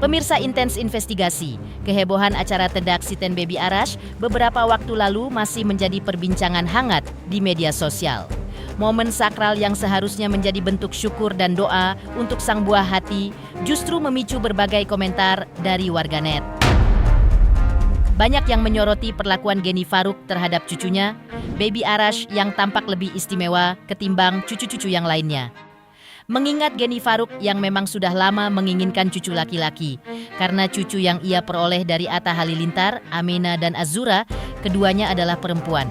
Pemirsa Intens Investigasi, kehebohan acara Tedak Siten Baby Arash beberapa waktu lalu masih menjadi perbincangan hangat di media sosial. Momen sakral yang seharusnya menjadi bentuk syukur dan doa untuk sang buah hati justru memicu berbagai komentar dari warganet. Banyak yang menyoroti perlakuan Geni Faruk terhadap cucunya, Baby Arash yang tampak lebih istimewa ketimbang cucu-cucu yang lainnya. Mengingat Geni Faruk yang memang sudah lama menginginkan cucu laki-laki, karena cucu yang ia peroleh dari Atta Halilintar, Amena dan Azura, keduanya adalah perempuan.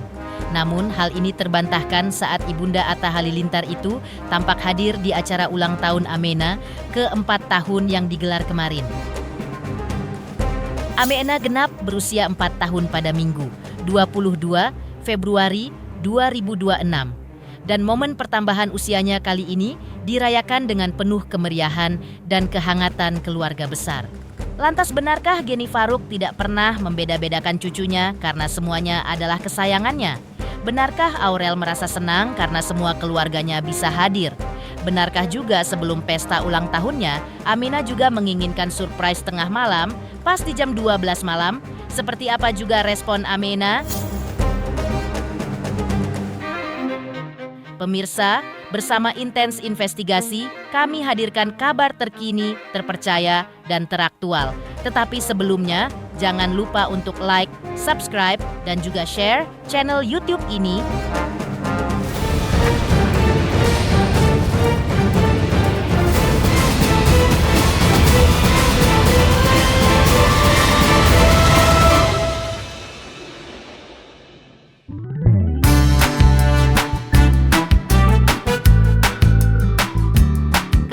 Namun hal ini terbantahkan saat Ibunda Atta Halilintar itu tampak hadir di acara ulang tahun Amena ke-4 tahun yang digelar kemarin. Amena genap berusia 4 tahun pada Minggu, 22 Februari 2026. Dan momen pertambahan usianya kali ini dirayakan dengan penuh kemeriahan dan kehangatan keluarga besar. Lantas benarkah Geni Faruk tidak pernah membeda-bedakan cucunya karena semuanya adalah kesayangannya? Benarkah Aurel merasa senang karena semua keluarganya bisa hadir? Benarkah juga sebelum pesta ulang tahunnya, Amena juga menginginkan surprise tengah malam pas di jam 12 malam? Seperti apa juga respon Amena? Pemirsa, bersama Intens Investigasi, kami hadirkan kabar terkini, terpercaya, dan teraktual. Tetapi sebelumnya, jangan lupa untuk like, subscribe, dan juga share channel YouTube ini.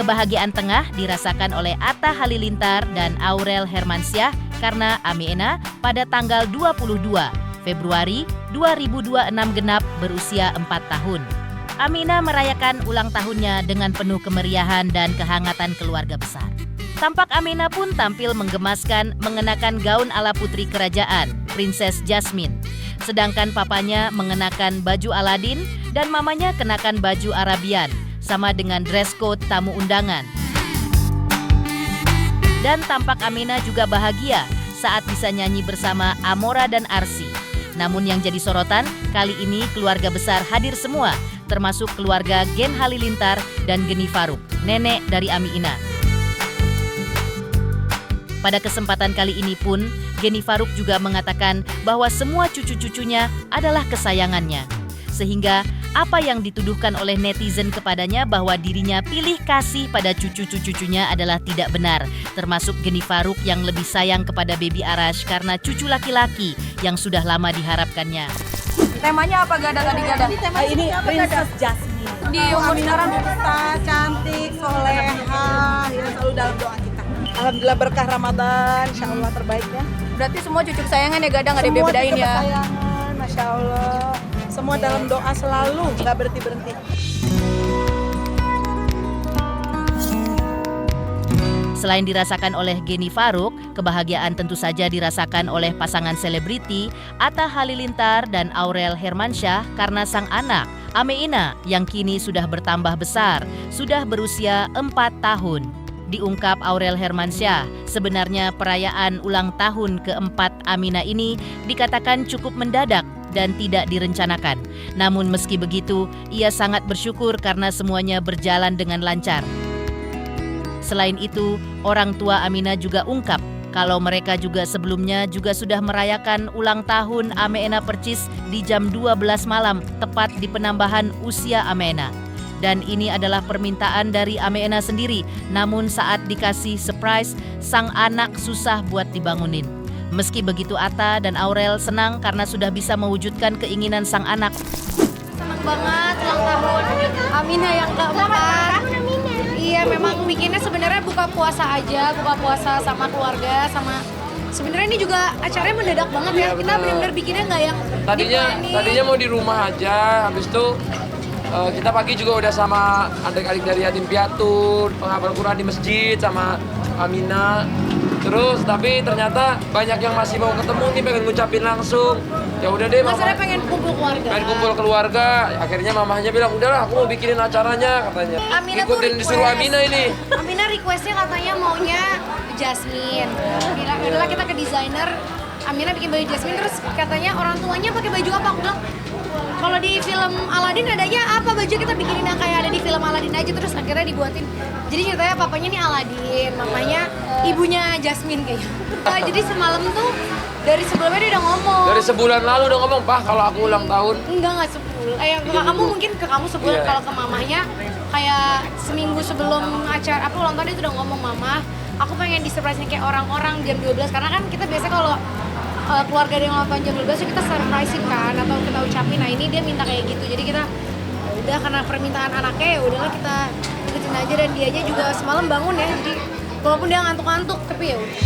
Kebahagiaan tengah dirasakan oleh Atta Halilintar dan Aurel Hermansyah karena Amena pada tanggal 22 Februari 2026 genap berusia 4 tahun. Amena merayakan ulang tahunnya dengan penuh kemeriahan dan kehangatan keluarga besar. Tampak Amena pun tampil menggemaskan mengenakan gaun ala putri kerajaan, Princess Jasmine. Sedangkan papanya mengenakan baju Aladin dan mamanya kenakan baju Arabian, sama dengan dress code tamu undangan. Dan tampak Amena juga bahagia saat bisa nyanyi bersama Amora dan Arsy. Namun yang jadi sorotan, kali ini keluarga besar hadir semua, termasuk keluarga Gen Halilintar dan Geni Faruk, nenek dari Amina. Pada kesempatan kali ini pun, Geni Faruk juga mengatakan bahwa semua cucu-cucunya adalah kesayangannya. Sehingga apa yang dituduhkan oleh netizen kepadanya bahwa dirinya pilih kasih pada cucu-cucunya adalah tidak benar. Termasuk Geni Faruk yang lebih sayang kepada Baby Arash karena cucu laki-laki yang sudah lama diharapkannya. Temanya apa Gada nggak digada? Ini Princess Jasmine. Di umur sekarang kita cantik, soleha, ya selalu dalam doa kita. Alhamdulillah berkah Ramadan, insya Allah terbaik ya. berarti semua cucu kesayangan ya Gada nggak dibedain ya? Kesayangan, masya Allah. Semua dalam doa selalu, nggak berhenti-berhenti. Selain dirasakan oleh Geni Faruk, kebahagiaan tentu saja dirasakan oleh pasangan selebriti Atta Halilintar dan Aurel Hermansyah karena sang anak, Amena, yang kini sudah bertambah besar, sudah berusia 4 tahun. Diungkap Aurel Hermansyah, sebenarnya perayaan ulang tahun keempat Amina ini dikatakan cukup mendadak dan tidak direncanakan. Namun meski begitu, ia sangat bersyukur karena semuanya berjalan dengan lancar. Selain itu, orang tua Amina juga ungkap kalau mereka juga sebelumnya juga sudah merayakan ulang tahun Amena Percis di jam 12 malam, tepat di penambahan usia Amena. Dan ini adalah permintaan dari Amena sendiri, namun saat dikasih surprise, sang anak susah buat dibangunin. Meski begitu, Atta dan Aurel senang karena sudah bisa mewujudkan keinginan sang anak. Senang banget ulang tahun Amina yang keempat. Iya, memang bikinnya sebenarnya buka puasa aja, buka puasa sama keluarga, sama sebenarnya ini juga acaranya mendadak banget ya. Kita benar-benar bikinnya nggak yang Tadinya mau di rumah aja, habis itu kita pagi juga udah sama adik-adik dari yatim piatu, penghafal Quran di masjid sama Amina. Terus tapi ternyata banyak yang masih mau ketemu nih, pengen ngucapin langsung. Ya udah deh, Maksudnya mama pengen kumpul keluarga. pengen kumpul keluarga. Akhirnya mamahnya bilang, udahlah aku mau bikinin acaranya katanya. Amina tuh Ikutin disuruh request. Amina ini. Amina requestnya katanya maunya Jasmine. Bilang adalah kita ke desainer. Amina bikin baju Jasmine, terus katanya orang tuanya pakai baju apa? Aku bilang kalau di film Aladdin adanya apa baju, kita bikinin yang kayak ada di film Aladdin aja. Terus akhirnya dibuatin. Jadi ceritanya papanya nih Aladdin, mamanya ibunya Jasmine kayaknya. Jadi semalam tuh dari sebelumnya dia udah ngomong. Dari sebulan lalu udah ngomong, "Pak, kalau aku ulang tahun." Enggak 10. Ke kamu mungkin ke kamu sebulan. Iya. Kalau ke mamahnya kayak seminggu sebelum acara apa ulang tahun dia tuh udah ngomong, "Mama, aku pengen di-surprise-nya kayak orang-orang jam 12." Karena kan kita biasa kalau keluarga dia ulang tahun jam 12 tuh kita surprisein kan atau kita ucapin. Nah, ini dia minta kayak gitu. Jadi kita ya udah karena permintaan anaknya ya udahlah kita ikutin aja, dan dianya juga semalam bangun ya. Jadi walaupun dia ngantuk-ngantuk tapi ya udah.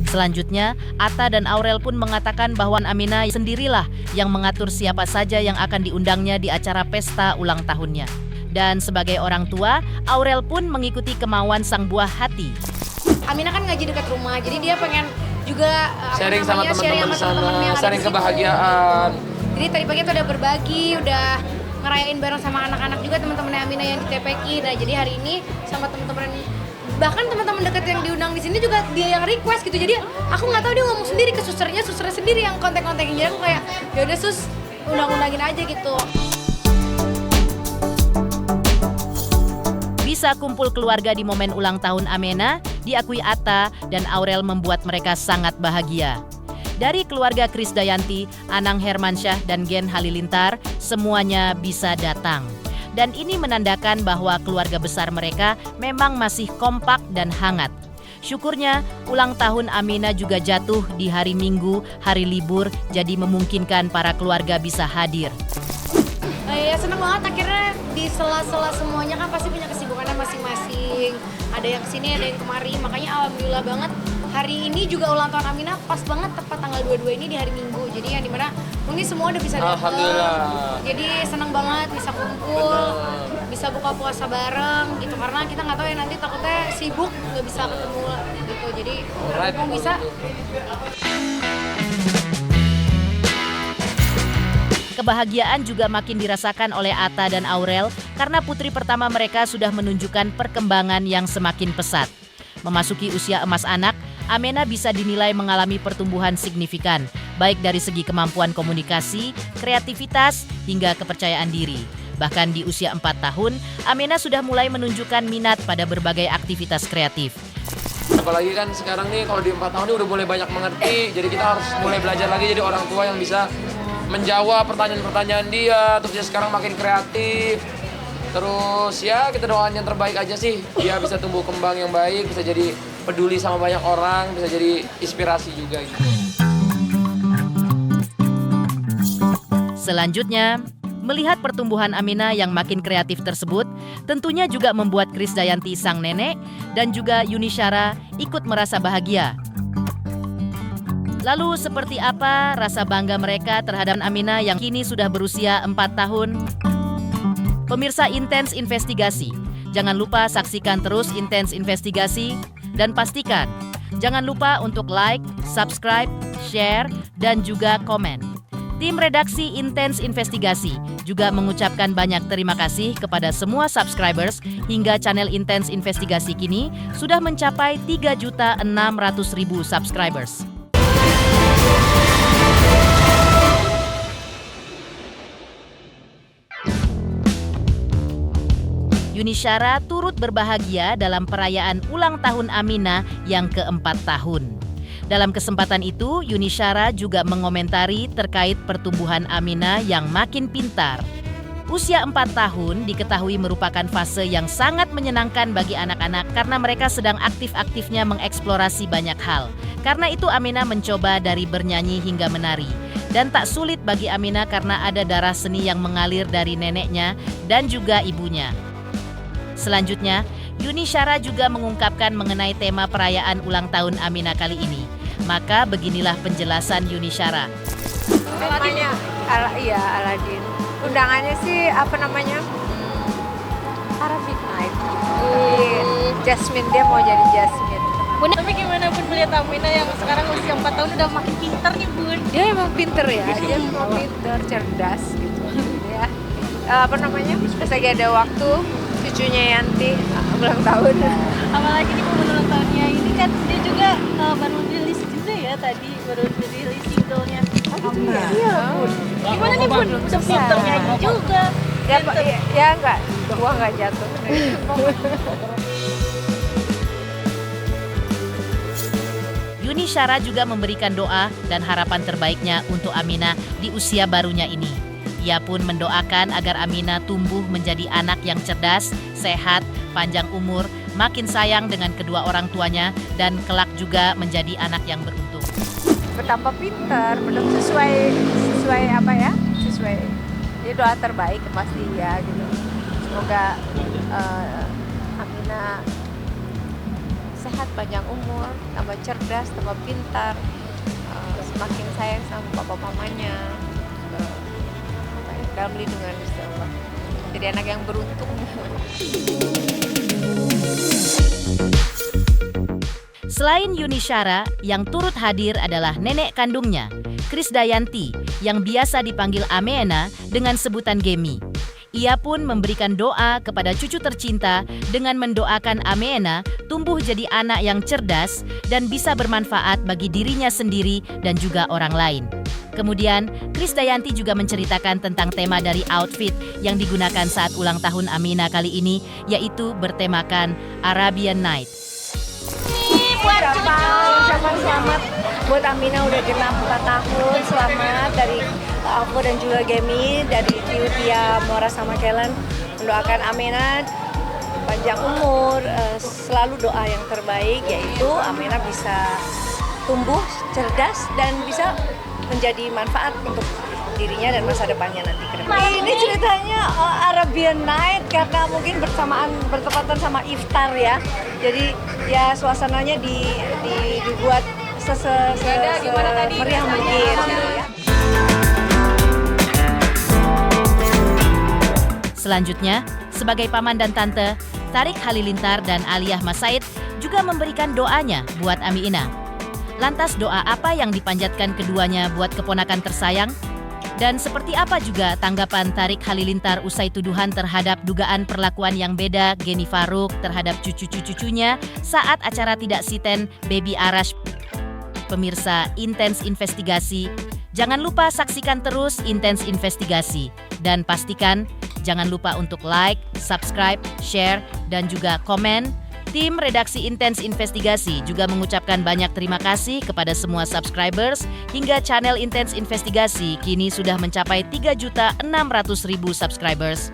Selanjutnya, Atta dan Aurel pun mengatakan bahwa Amina sendirilah yang mengatur siapa saja yang akan diundangnya di acara pesta ulang tahunnya. Dan sebagai orang tua, Aurel pun mengikuti kemauan sang buah hati. Amina kan ngaji dekat rumah, jadi dia pengen juga Sharing sama teman-teman sana, teman-temannya yang ada sharing di situ. kebahagiaan. Jadi tadi pagi tuh udah berbagi, udah ngerayain bareng sama anak-anak juga teman-teman Amina yang di TPQ. Nah, jadi hari ini sama teman-teman, bahkan teman-teman dekat yang diundang di sini juga dia yang request gitu. Jadi aku nggak tahu, dia ngomong sendiri ke susternya sendiri yang kontak-kontakin. Jadi aku kayak ya udah sus, undang-undangin aja gitu. Bisa kumpul keluarga di momen ulang tahun Amena, diakui Atta dan Aurel membuat mereka sangat bahagia. Dari keluarga Krisdayanti, Anang Hermansyah dan Gen Halilintar, semuanya bisa datang. Dan ini menandakan bahwa keluarga besar mereka memang masih kompak dan hangat. Syukurnya, ulang tahun Amina juga jatuh di hari Minggu, hari libur, jadi memungkinkan para keluarga bisa hadir. Ya seneng banget, akhirnya di sela-sela semuanya kan pasti punya kesibukannya masing-masing. Ada yang kesini, ada yang kemari, makanya alhamdulillah banget hari ini juga ulang tahun Amina pas banget tepat tanggal 22 ini di hari Minggu. Jadi yang dimana mungkin semua udah bisa datang. Alhamdulillah. Jadi seneng banget bisa kumpul, bisa buka puasa bareng gitu. Karena kita nggak tahu ya nanti takutnya sibuk nggak bisa ketemu gitu. Jadi mumpung bisa. Kebahagiaan juga makin dirasakan oleh Atta dan Aurel karena putri pertama mereka sudah menunjukkan perkembangan yang semakin pesat. Memasuki usia emas anak, Amena bisa dinilai mengalami pertumbuhan signifikan, baik dari segi kemampuan komunikasi, kreativitas, hingga kepercayaan diri. Bahkan di usia 4 tahun, Amena sudah mulai menunjukkan minat pada berbagai aktivitas kreatif. Apalagi kan sekarang nih kalau di 4 tahun ini udah mulai banyak mengerti, jadi kita harus mulai belajar lagi jadi orang tua yang bisa menjawab pertanyaan-pertanyaan dia, terus dia sekarang makin kreatif. Terus ya kita doain yang terbaik aja sih, dia bisa tumbuh kembang yang baik, bisa jadi peduli sama banyak orang, bisa jadi inspirasi juga gitu. Selanjutnya, melihat pertumbuhan Amina yang makin kreatif tersebut, tentunya juga membuat Krisdayanti sang nenek dan juga Yuni Syara ikut merasa bahagia. Lalu seperti apa rasa bangga mereka terhadap Amina yang kini sudah berusia 4 tahun? Pemirsa Intens Investigasi, jangan lupa saksikan terus Intens Investigasi dan pastikan jangan lupa untuk like, subscribe, share, dan juga komen. Tim redaksi Intens Investigasi juga mengucapkan banyak terima kasih kepada semua subscribers hingga channel Intens Investigasi kini sudah mencapai 3.600.000 subscribers. Yuni Syara turut berbahagia dalam perayaan ulang tahun Amina yang ke-4 tahun. Dalam kesempatan itu, Yuni Syara juga mengomentari terkait pertumbuhan Amina yang makin pintar. Usia 4 tahun diketahui merupakan fase yang sangat menyenangkan bagi anak-anak karena mereka sedang aktif-aktifnya mengeksplorasi banyak hal. Karena itu Amina mencoba dari bernyanyi hingga menari. Dan tak sulit bagi Amina karena ada darah seni yang mengalir dari neneknya dan juga ibunya. Selanjutnya, Yuni Syara juga mengungkapkan mengenai tema perayaan ulang tahun Amina kali ini. Maka beginilah penjelasan Yuni Syara. Temanya Aladdin. Undangannya sih apa namanya? Arabic Night. Jasmine, dia mau jadi Jasmine. Bunda. Tapi gimana Bun melihat Aminah yang sekarang usia 4 tahun udah makin pintar nih Bun? Dia emang pinter ya, dia emang pinter, cerdas gitu ya. Apa namanya? Pas lagi ada waktu, cucunya Yanti ulang tahun. Apalagi di momen ulang tahunnya ini kan dia juga baru rilis juga ya tadi, baru rilis singlenya Aminah. Iya Bun. Gimana nih Bun? Udah pintar nyanyi juga. Ya enggak, gua enggak jatuh. Yuni Syara juga memberikan doa dan harapan terbaiknya untuk Aminah di usia barunya ini. Ia pun mendoakan agar Aminah tumbuh menjadi anak yang cerdas, sehat, panjang umur, makin sayang dengan kedua orang tuanya, dan kelak juga menjadi anak yang beruntung. Betapa pintar, belum sesuai apa ya? Sesuai. Dia doa terbaik pasti ya gitu. Semoga Aminah sehat, panjang umur, tambah cerdas, tambah pintar, semakin sayang sama papa mamanya, dalam lindungan Gusti Allah. Jadi anak yang beruntung. Selain Yuni Syara, yang turut hadir adalah nenek kandungnya, Krisdayanti, yang biasa dipanggil Ameena dengan sebutan Gemi. Ia pun memberikan doa kepada cucu tercinta dengan mendoakan Ameena tumbuh jadi anak yang cerdas dan bisa bermanfaat bagi dirinya sendiri dan juga orang lain. Kemudian, Krisdayanti juga menceritakan tentang tema dari outfit yang digunakan saat ulang tahun Aminah kali ini, yaitu bertemakan Arabian Night. Selamat buat Aminah udah genap 4 tahun. Selamat dari aku dan juga Gemi dari Tia Mora sama Kellen. Mendoakan Aminah panjang umur, selalu doa yang terbaik, yaitu Aminah bisa tumbuh cerdas dan bisa menjadi manfaat untuk dirinya dan masa depannya nanti ke depan. Ini ceritanya Arabian Night karena mungkin bertepatan sama iftar ya. Jadi ya suasananya dibuat meriah mungkin gitu ya. Selanjutnya, sebagai paman dan tante, Tariq Halilintar dan Aliyah Masaid juga memberikan doanya buat Aminah. Lantas doa apa yang dipanjatkan keduanya buat keponakan tersayang? Dan seperti apa juga tanggapan Tariq Halilintar usai tuduhan terhadap dugaan perlakuan yang beda Geni Faruk terhadap cucu-cucunya saat acara Tidak Siten Baby Arash? Pemirsa Intens Investigasi, jangan lupa saksikan terus Intens Investigasi. Dan pastikan jangan lupa untuk like, subscribe, share, dan juga komen. Tim redaksi Intens Investigasi juga mengucapkan banyak terima kasih kepada semua subscribers hingga channel Intens Investigasi kini sudah mencapai 3.600.000 subscribers.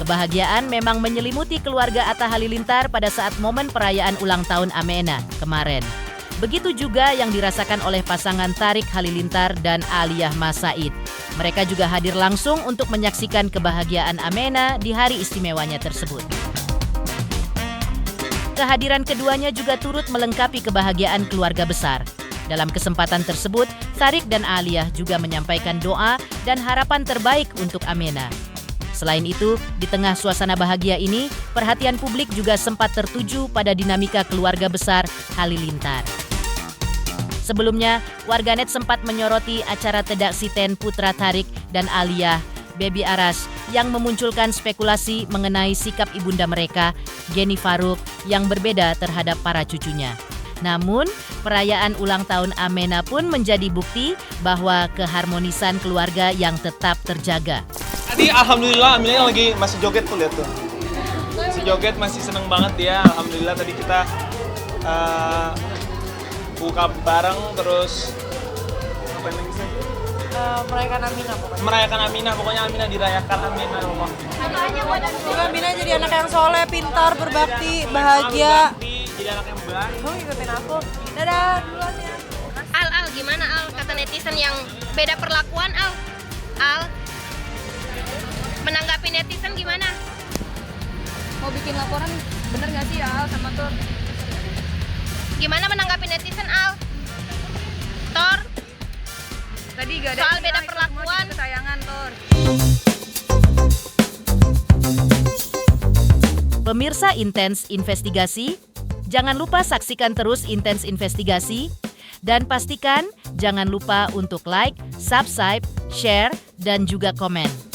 Kebahagiaan memang menyelimuti keluarga Atta Halilintar pada saat momen perayaan ulang tahun Ameena kemarin. Begitu juga yang dirasakan oleh pasangan Tariq Halilintar dan Aliyah Masaid. Mereka juga hadir langsung untuk menyaksikan kebahagiaan Ameena di hari istimewanya tersebut. Kehadiran keduanya juga turut melengkapi kebahagiaan keluarga besar. Dalam kesempatan tersebut, Tariq dan Aliyah juga menyampaikan doa dan harapan terbaik untuk Ameena. Selain itu, di tengah suasana bahagia ini, perhatian publik juga sempat tertuju pada dinamika keluarga besar Halilintar. Sebelumnya, warganet sempat menyoroti acara Tidak Siten putra Tariq dan Aliyah, Baby Arash, yang memunculkan spekulasi mengenai sikap ibunda mereka, Geni Faruk, yang berbeda terhadap para cucunya. Namun, perayaan ulang tahun Ameena pun menjadi bukti bahwa keharmonisan keluarga yang tetap terjaga. Tadi alhamdulillah Aminah lagi masih joget tuh, lihat tuh. Masih joget, masih seneng banget dia. Alhamdulillah tadi kita buka bareng, terus apa lagi sih? Merayakan Aminah pokoknya. Merayakan Aminah, pokoknya Aminah dirayakan Aminah Allah. Semoga Aminah jadi anak yang soleh, pintar, berbakti, bahagia. Jadi anak yang baik. Kamu ikutin aku. Dadah, duluan ya. Al, gimana Al? Kata netizen yang beda perlakuan Al. Menanggapi netizen gimana? Mau bikin laporan bener gak sih Al sama Tur? Gimana menanggapi netizen Al? Tor? Tadi gak ada Soal beda perlakuan. Kesayangan Tur. Pemirsa Intens Investigasi, jangan lupa saksikan terus Intens Investigasi dan pastikan jangan lupa untuk like, subscribe, share, dan juga komen.